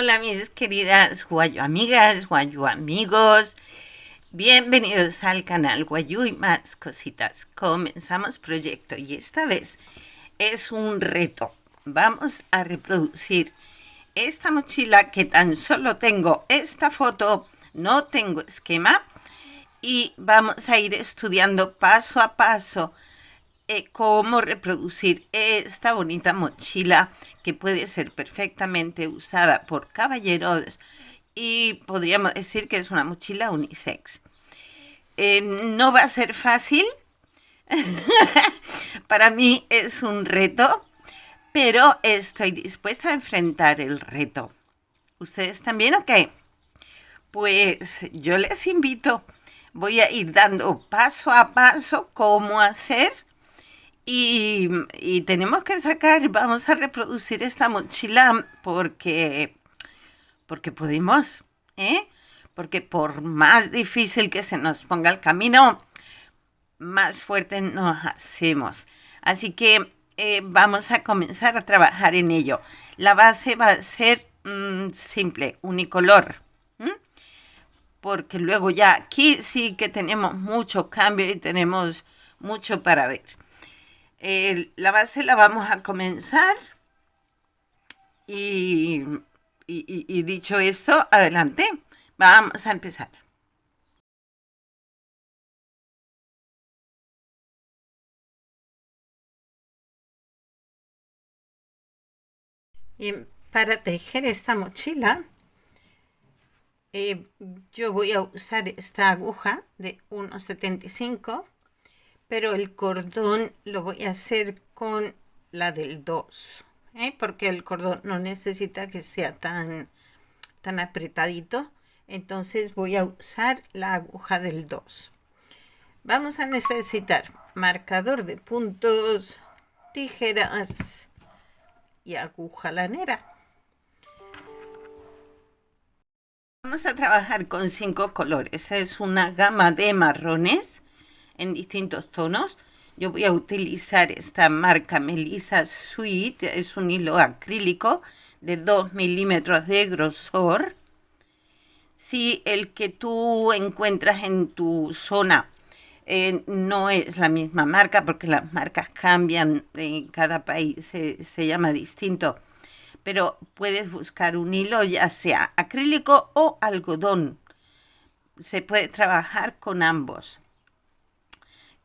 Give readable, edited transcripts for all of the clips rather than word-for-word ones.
Hola mis queridas guayu amigas, guayu amigos, bienvenidos al canal Guayu y más cositas. Comenzamos proyecto y esta vez es un reto. Vamos a reproducir esta mochila que tan solo tengo esta foto, no tengo esquema y vamos a ir estudiando paso a paso cómo reproducir esta bonita mochila que puede ser perfectamente usada por caballeros y podríamos decir que es una mochila unisex. No va a ser fácil, para mí es un reto, pero estoy dispuesta a enfrentar el reto. ¿Ustedes también o qué? Pues yo les invito, voy a ir dando paso a paso cómo hacer. Y tenemos que sacar, vamos a reproducir esta mochila porque podemos, ¿eh? Porque por más difícil que se nos ponga el camino, más fuerte nos hacemos. Así que vamos a comenzar a trabajar en ello. La base va a ser simple, unicolor. Porque luego ya aquí sí que tenemos mucho cambio y tenemos mucho para ver. La base la vamos a comenzar y, y dicho esto, adelante, vamos a empezar. Y para tejer esta mochila, yo voy a usar esta aguja de 1,75, pero el cordón lo voy a hacer con la del 2, porque el cordón no necesita que sea tan apretadito. Entonces voy a usar la aguja del 2. Vamos a necesitar marcador de puntos, tijeras y aguja lanera. Vamos a trabajar con 5 colores. Es una gama de marrones en distintos tonos. Yo voy a utilizar esta marca Melissa Sweet. Es un hilo acrílico de 2 milímetros de grosor. Si el que tú encuentras en tu zona no es la misma marca, porque las marcas cambian, en cada país se llama distinto, pero puedes buscar un hilo ya sea acrílico o algodón. Se puede trabajar con ambos.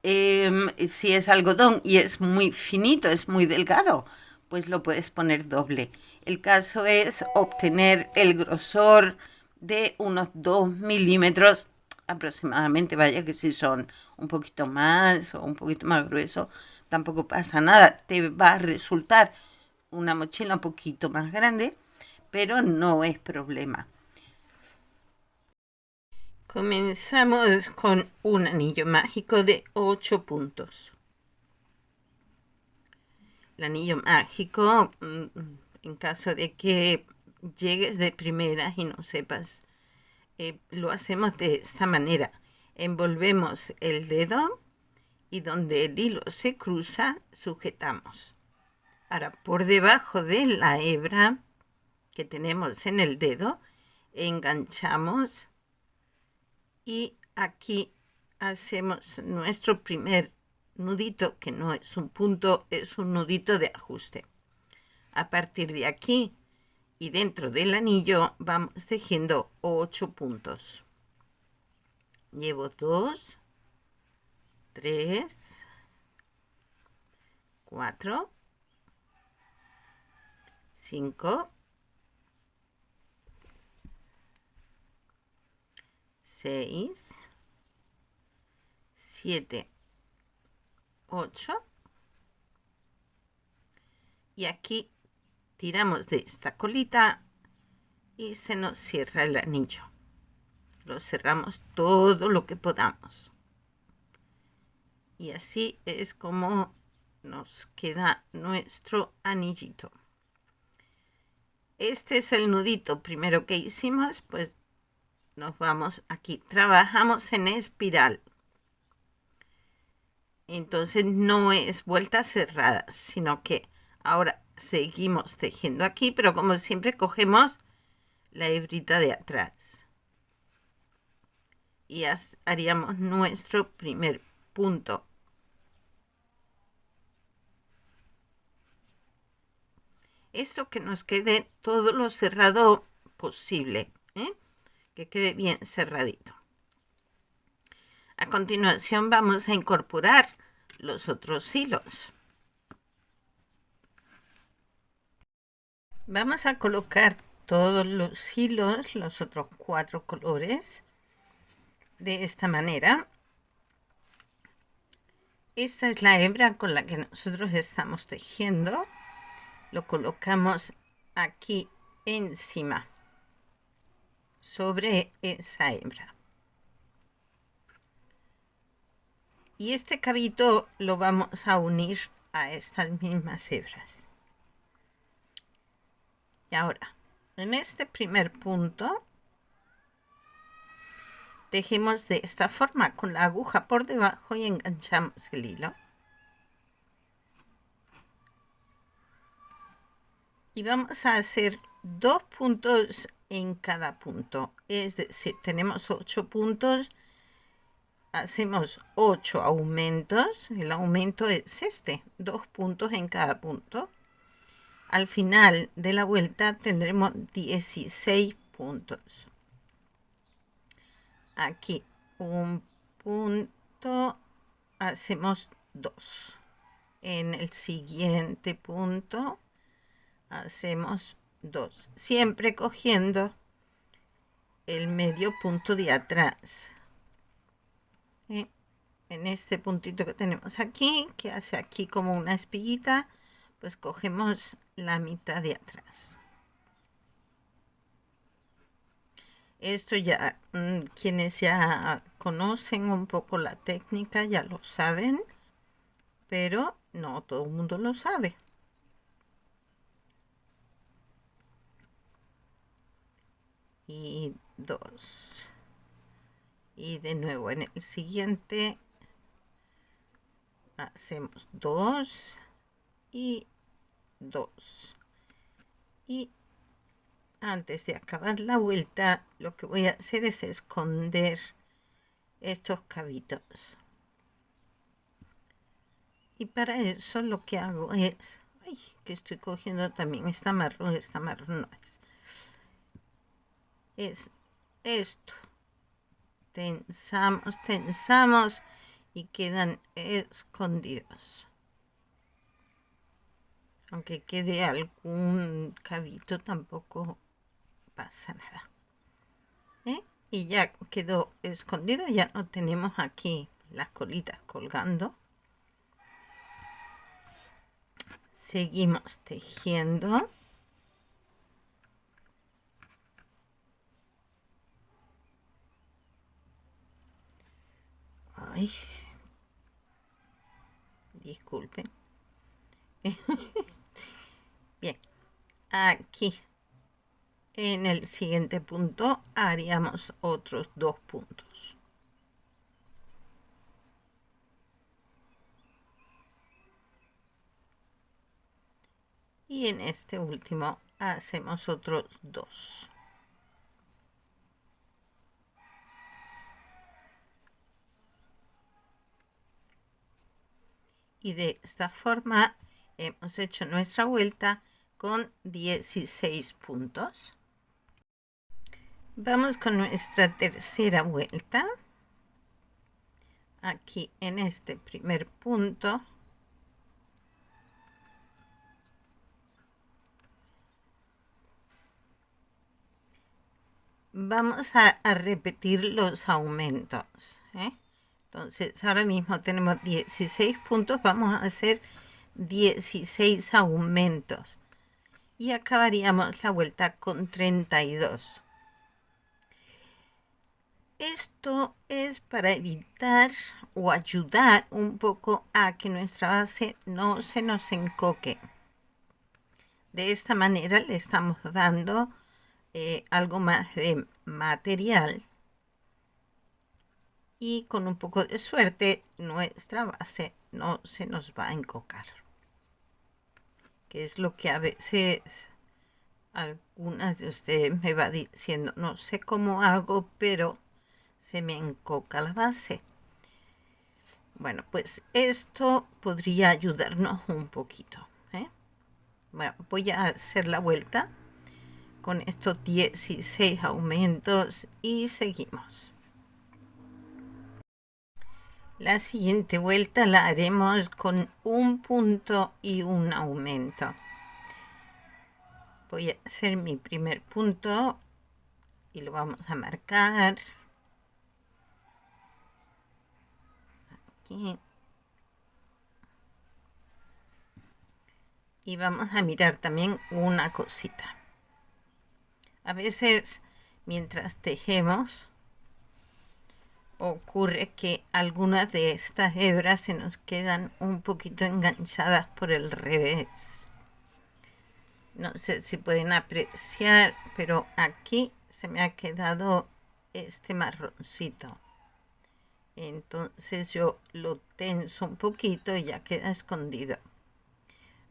Si es algodón y es muy finito, es muy delgado, pues lo puedes poner doble. El caso es obtener el grosor de unos 2 milímetros aproximadamente. Vaya que si son un poquito más o un poquito más grueso, tampoco pasa nada. Te va a resultar una mochila un poquito más grande, pero no es problema. Comenzamos con un anillo mágico de 8 puntos. El anillo mágico, en caso de que llegues de primeras y no sepas, lo hacemos de esta manera. Envolvemos el dedo y donde el hilo se cruza, sujetamos. Ahora, por debajo de la hebra que tenemos en el dedo, enganchamos y aquí hacemos nuestro primer nudito, que no es un punto, es un nudito de ajuste. A partir de aquí y dentro del anillo vamos tejiendo 8 puntos. Llevo 2, 3, 4, 5, 6, 7, 8 y aquí tiramos de esta colita y se nos cierra el anillo. Lo cerramos todo lo que podamos y así es como nos queda nuestro anillito. Este es el nudito primero que hicimos, pues nos vamos aquí, trabajamos en espiral. Entonces no es vuelta cerrada, sino que ahora seguimos tejiendo aquí, pero como siempre cogemos la hebrita de atrás. Y haríamos nuestro primer punto. Esto que nos quede todo lo cerrado posible, que quede bien cerradito. A continuación vamos a incorporar los otros hilos. Vamos a colocar todos los hilos, los otros 4 colores, de esta manera. Esta es la hebra con la que nosotros estamos tejiendo. Lo colocamos aquí encima, sobre esa hebra. Y este cabito lo vamos a unir a estas mismas hebras. Y ahora, en este primer punto, tejemos de esta forma, con la aguja por debajo, y enganchamos el hilo. Y vamos a hacer 2 puntos en cada punto, es decir, tenemos 8 puntos, hacemos 8 aumentos. El aumento es este, 2 puntos en cada punto. Al final de la vuelta tendremos 16 puntos. Aquí un punto, hacemos 2. En el siguiente punto hacemos 2, siempre cogiendo el medio punto de atrás. En este puntito que tenemos aquí, que hace aquí como una espiguita, pues cogemos la mitad de atrás. Esto ya, quienes ya conocen un poco la técnica ya lo saben, pero no todo el mundo lo sabe. Y 2. Y de nuevo en el siguiente hacemos 2 y 2. Y antes de acabar la vuelta, lo que voy a hacer es esconder estos cabitos. Y para eso lo que hago es, que estoy cogiendo también esta marrón no es esto. Tensamos y quedan escondidos. Aunque quede algún cabito, tampoco pasa nada. Y ya quedó escondido, ya no tenemos aquí las colitas colgando. Seguimos tejiendo. Ay, disculpen. Bien, aquí en el siguiente punto haríamos otros 2 puntos. Y en este último hacemos otros 2. Y de esta forma hemos hecho nuestra vuelta con 16 puntos. Vamos con nuestra tercera vuelta. Aquí en este primer punto vamos a repetir los aumentos. Entonces ahora mismo tenemos 16 puntos, vamos a hacer 16 aumentos y acabaríamos la vuelta con 32. Esto es para evitar o ayudar un poco a que nuestra base no se nos encoque. De esta manera le estamos dando algo más de material y con un poco de suerte nuestra base no se nos va a encocar, que es lo que a veces Algunas de ustedes me va diciendo, no sé cómo hago, pero se me encoca la base. Bueno, pues esto podría ayudarnos un poquito, ¿eh? Bueno, voy a hacer la vuelta con estos 16 aumentos y seguimos. La siguiente vuelta la haremos con un punto y un aumento. Voy a hacer mi primer punto y lo vamos a marcar aquí. Y vamos a mirar también una cosita. A veces, mientras tejemos, ocurre que algunas de estas hebras se nos quedan un poquito enganchadas por el revés. No sé si pueden apreciar, pero aquí se me ha quedado este marroncito. Entonces yo lo tenso un poquito y ya queda escondido.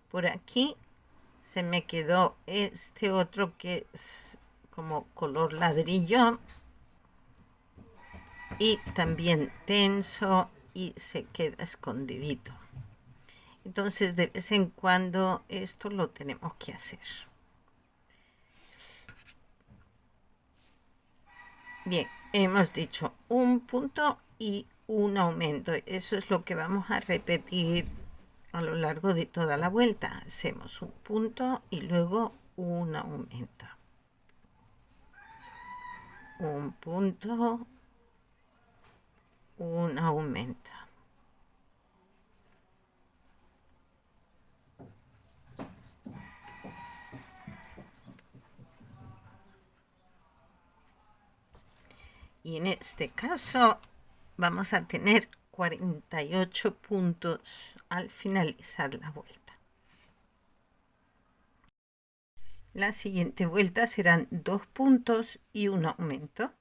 Por aquí se me quedó este otro que es como color ladrillo y también tenso y se queda escondidito. Entonces de vez en cuando esto lo tenemos que hacer. Bien, hemos dicho un punto y un aumento. Eso es lo que vamos a repetir a lo largo de toda la vuelta. Hacemos un punto y luego un aumento. Un punto, un aumento. Y en este caso vamos a tener 48 puntos al finalizar la vuelta. La siguiente vuelta serán 2 puntos y un aumento.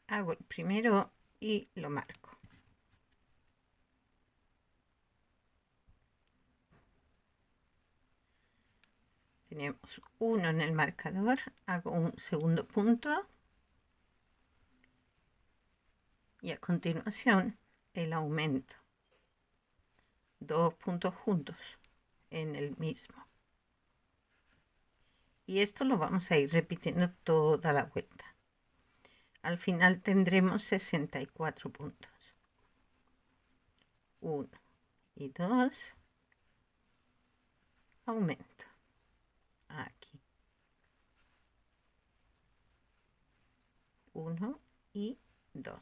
Hago el primero y lo marco. Tenemos uno en el marcador, hago un segundo punto y a continuación el aumento. 2 puntos juntos en el mismo. Y esto lo vamos a ir repitiendo toda la vuelta. Al final tendremos 64 puntos. 1 y 2. Aumento. Aquí. 1 y 2.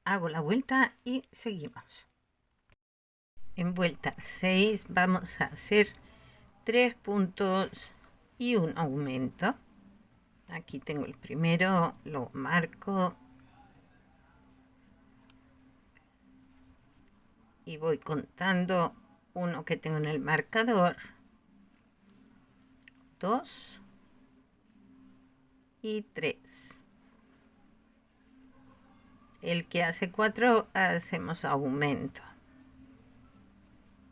Hago la vuelta y seguimos. En vuelta 6 vamos a hacer 3 puntos y un aumento. Aquí tengo el primero, lo marco y voy contando uno que tengo en el marcador, 2 y 3. El que hace 4 hacemos aumento.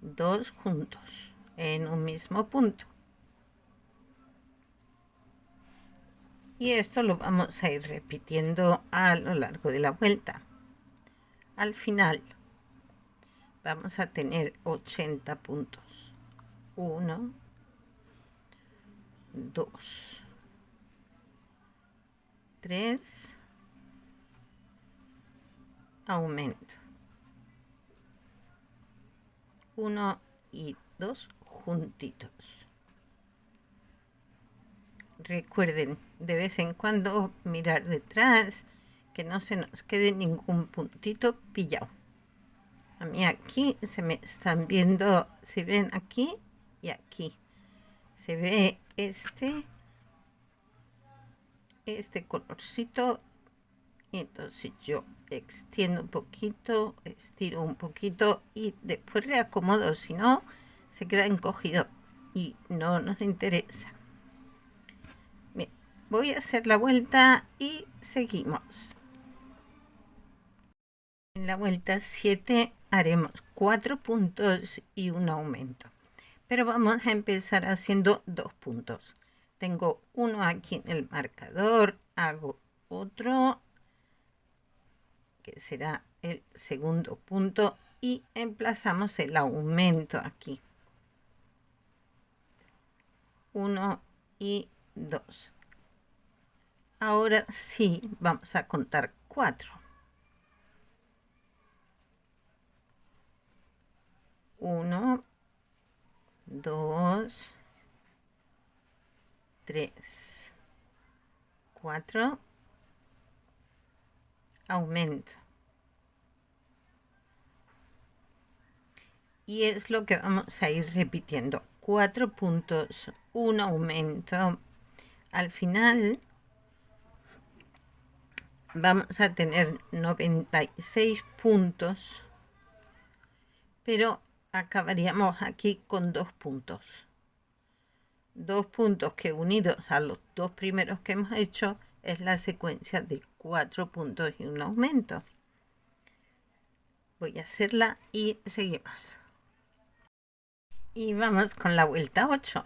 2 juntos en un mismo punto. Y esto lo vamos a ir repitiendo a lo largo de la vuelta. Al final vamos a tener 80 puntos. 1, 2, 3, aumento. 1 y 2 juntitos. Recuerden de vez en cuando mirar detrás, que no se nos quede ningún puntito pillado. A mí aquí se me están viendo, se ven aquí y aquí. Se ve este colorcito. Y entonces yo extiendo un poquito, estiro un poquito y después reacomodo, si no se queda encogido y no nos interesa. Bien, voy a hacer la vuelta y seguimos. En la vuelta 7 haremos 4 puntos y un aumento. Pero vamos a empezar haciendo 2 puntos. Tengo uno aquí en el marcador, hago otro, que será el segundo punto, y emplazamos el aumento aquí. 1 y 2. Ahora sí, vamos a contar 4. 1, 2, 3, 4, aumento. Y es lo que vamos a ir repitiendo. 4 puntos, un aumento. Al final vamos a tener 96 puntos, pero acabaríamos aquí con 2 puntos. 2 puntos que unidos a los 2 primeros que hemos hecho es la secuencia de 4 puntos y un aumento. Voy a hacerla y seguimos. Y vamos con la vuelta 8.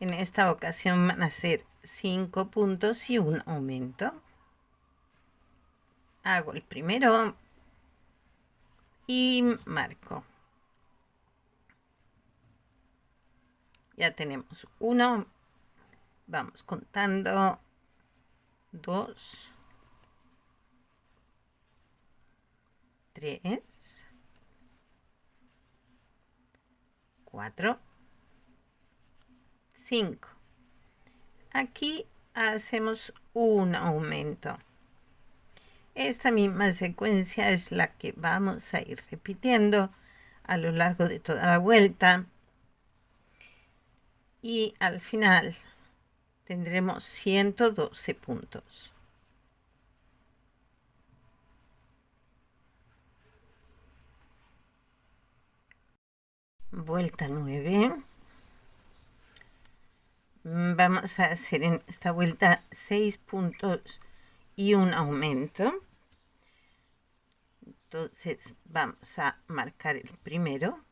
En esta ocasión van a ser 5 puntos y un aumento. Hago el primero y marco. Ya tenemos 1. Vamos contando. 2, 3, 4, 5. Aquí hacemos un aumento. Esta misma secuencia es la que vamos a ir repitiendo a lo largo de toda la vuelta. Y al final tendremos 112 puntos. Vuelta 9. Vamos a hacer en esta vuelta 6 puntos y un aumento. Entonces vamos a marcar el primero.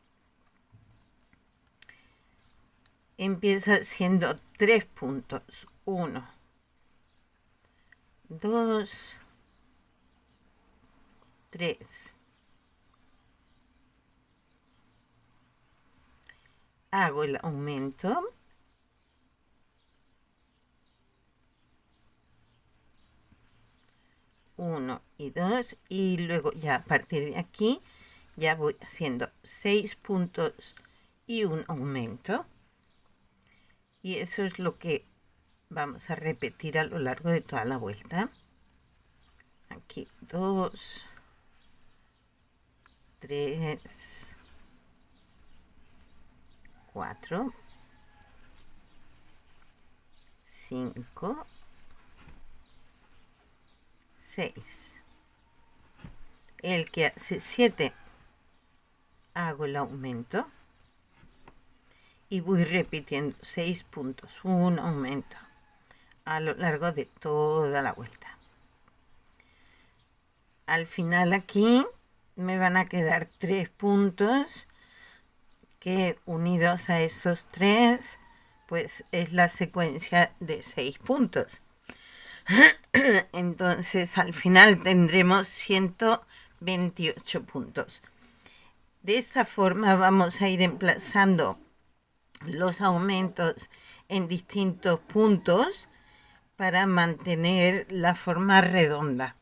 Empiezo haciendo 3 puntos. 1, 2, 3. Hago el aumento. Uno y 2, y luego ya a partir de aquí ya voy haciendo 6 puntos y un aumento, y eso es lo que vamos a repetir a lo largo de toda la vuelta. Aquí 2, 3, 4, 5, 6. El que hace 7, hago el aumento y voy repitiendo 6 puntos, un aumento a lo largo de toda la vuelta. Al final aquí me van a quedar 3 puntos que, unidos a estos 3, pues es la secuencia de 6 puntos. Entonces al final tendremos 128 puntos. De esta forma vamos a ir emplazando los aumentos en distintos puntos para mantener la forma redonda,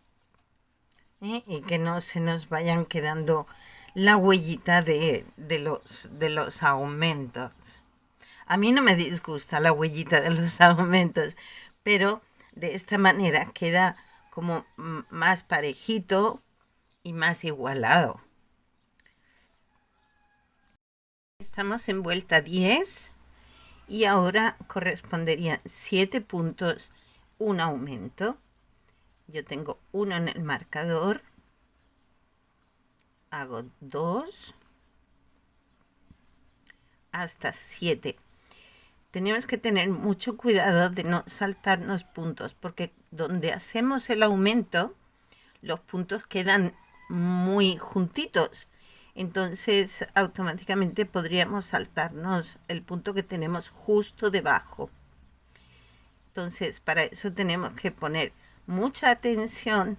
y que no se nos vayan quedando la huellita de los aumentos. A mí no me disgusta la huellita de los aumentos, pero de esta manera queda como más parejito y más igualado. Estamos en vuelta 10 y ahora corresponderían 7 puntos, un aumento. Yo tengo 1 en el marcador, hago 2 hasta 7. Tenemos que tener mucho cuidado de no saltarnos puntos, porque donde hacemos el aumento, los puntos quedan muy juntitos. Entonces automáticamente podríamos saltarnos el punto que tenemos justo debajo. Entonces para eso tenemos que poner mucha atención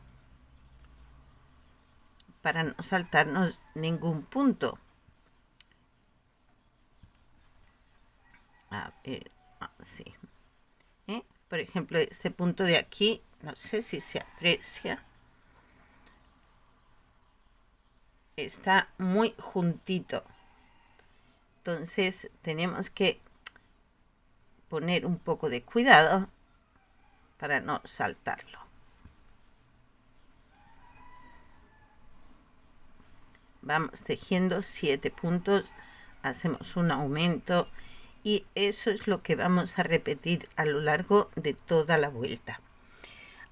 para no saltarnos ningún punto. A ver, así. Por ejemplo, este punto de aquí, no sé si se aprecia. Está muy juntito. Entonces tenemos que poner un poco de cuidado para no saltarlo. Vamos tejiendo 7 puntos, hacemos un aumento y eso es lo que vamos a repetir a lo largo de toda la vuelta.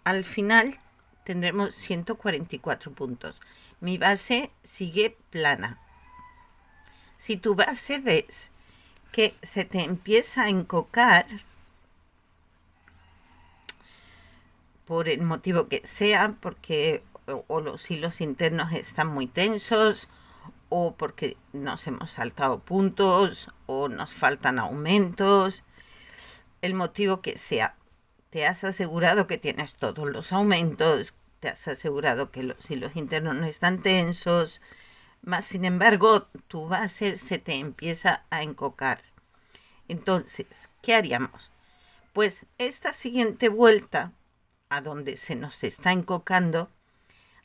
Al final tendremos 144 puntos. Mi base sigue plana. Si tu base ves que se te empieza a encocar, por el motivo que sea, porque o los hilos internos están muy tensos, o porque nos hemos saltado puntos, o nos faltan aumentos, el motivo que sea, te has asegurado que tienes todos los aumentos, te has asegurado que los hilos internos no están tensos, más sin embargo tu base se te empieza a encocar. Entonces, ¿qué haríamos? Pues esta siguiente vuelta, a donde se nos está encocando,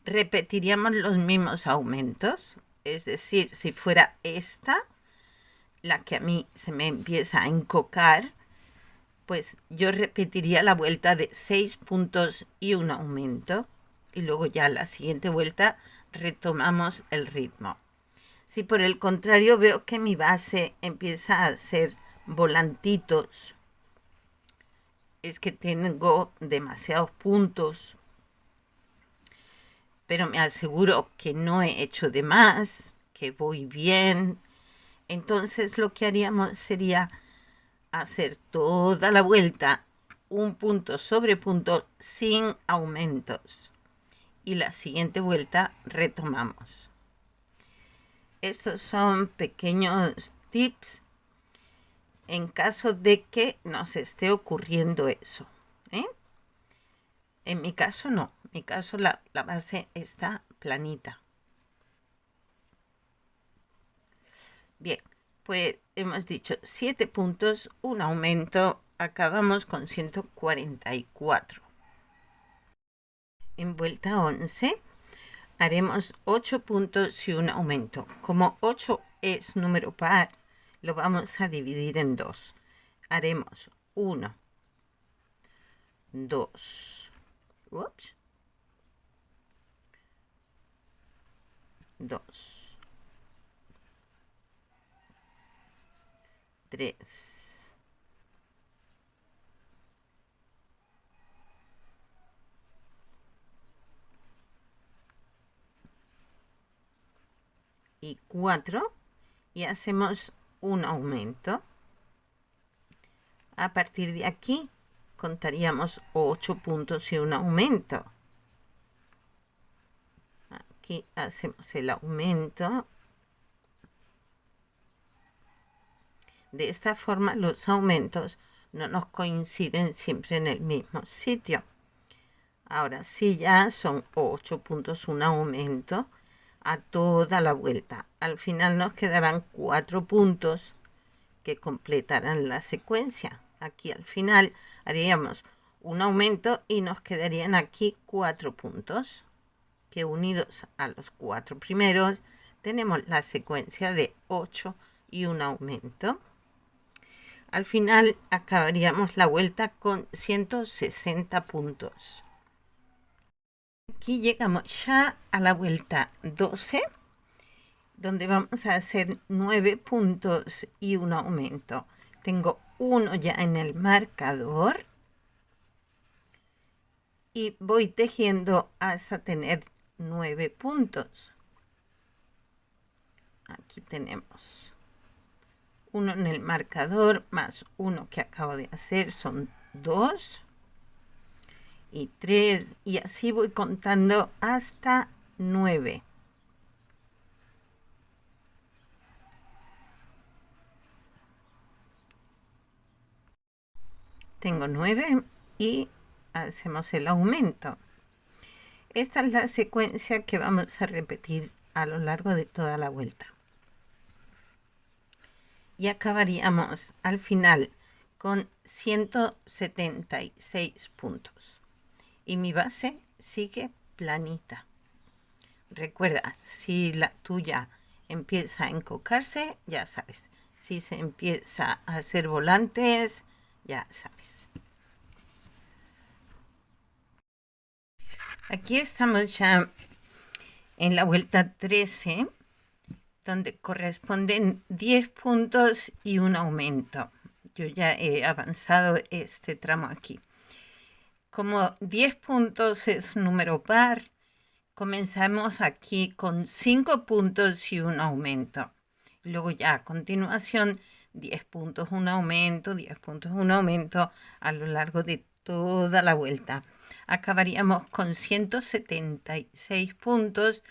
repetiríamos los mismos aumentos. Es decir, si fuera esta la que a mí se me empieza a encocar, pues yo repetiría la vuelta de 6 puntos y un aumento, y luego ya la siguiente vuelta retomamos el ritmo. Si por el contrario veo que mi base empieza a hacer volantitos, es que tengo demasiados puntos, pero me aseguro que no he hecho de más, que voy bien. Entonces lo que haríamos sería hacer toda la vuelta un punto sobre punto sin aumentos. Y la siguiente vuelta retomamos. Estos son pequeños tips en caso de que nos esté ocurriendo eso. En mi caso no. En mi caso la base está planita. Bien, pues hemos dicho 7 puntos, un aumento. Acabamos con 144. En vuelta 11 haremos 8 puntos y un aumento. Como 8 es número par, lo vamos a dividir en 2. Haremos 1, 2, 2, 3, 4 y hacemos un aumento. A partir de aquí contaríamos 8 puntos y un aumento. Aquí hacemos el aumento. De esta forma los aumentos no nos coinciden siempre en el mismo sitio. Ahora sí, ya son 8 puntos, un aumento a toda la vuelta. Al final nos quedarán 4 puntos que completarán la secuencia. Aquí al final haríamos un aumento y nos quedarían aquí 4 puntos que unidos a los 4 primeros tenemos la secuencia de 8 y un aumento. Al final acabaríamos la vuelta con 160 puntos. Aquí llegamos ya a la vuelta 12, donde vamos a hacer 9 puntos y un aumento. Tengo uno ya en el marcador y voy tejiendo hasta tener 9 puntos. Aquí tenemos uno en el marcador más uno que acabo de hacer, son 2 y 3, y así voy contando hasta 9. Tengo 9 y hacemos el aumento. Esta es la secuencia que vamos a repetir a lo largo de toda la vuelta. Y acabaríamos al final con 176 puntos. Y mi base sigue planita. Recuerda, si la tuya empieza a encocarse, ya sabes. Si se empieza a hacer volantes, ya sabes. Aquí estamos ya en la vuelta 13, donde corresponden 10 puntos y un aumento. Yo ya he avanzado este tramo aquí. Como 10 puntos es número par, comenzamos aquí con 5 puntos y un aumento. Luego ya a continuación 10 puntos, un aumento, 10 puntos, un aumento a lo largo de toda la vuelta. Acabaríamos con 176 puntos,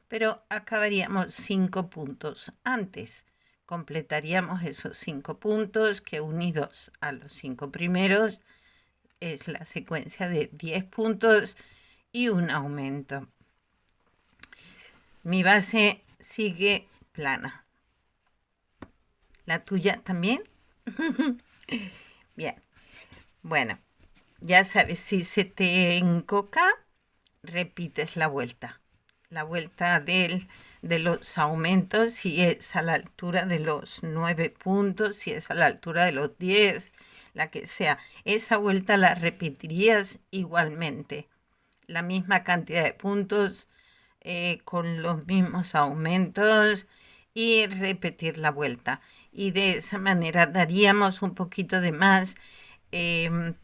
pero acabaríamos 5 puntos antes. Completaríamos esos 5 puntos que unidos a los 5 primeros es la secuencia de 10 puntos y un aumento. Mi base sigue plana. ¿La tuya también? Bien. Bueno, ya sabes, si se te encoca, repites la vuelta. La vuelta de los aumentos, si es a la altura de los 9 puntos, si es a la altura de los 10, la que sea. Esa vuelta la repetirías igualmente. La misma cantidad de puntos, con los mismos aumentos y repetir la vuelta. Y de esa manera daríamos un poquito de más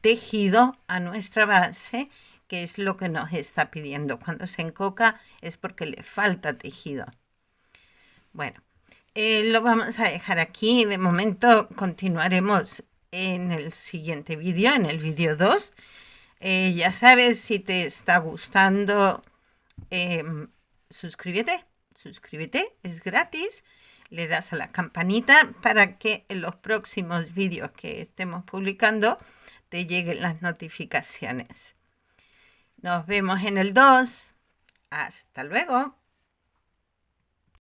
tejido a nuestra base, que es lo que nos está pidiendo. Cuando se encoca es porque le falta tejido. Bueno, lo vamos a dejar aquí. De momento continuaremos en el siguiente vídeo, en el vídeo 2. Ya sabes, si te está gustando, suscríbete, es gratis. Le das a la campanita para que en los próximos vídeos que estemos publicando te lleguen las notificaciones. Nos vemos en el 2. Hasta luego.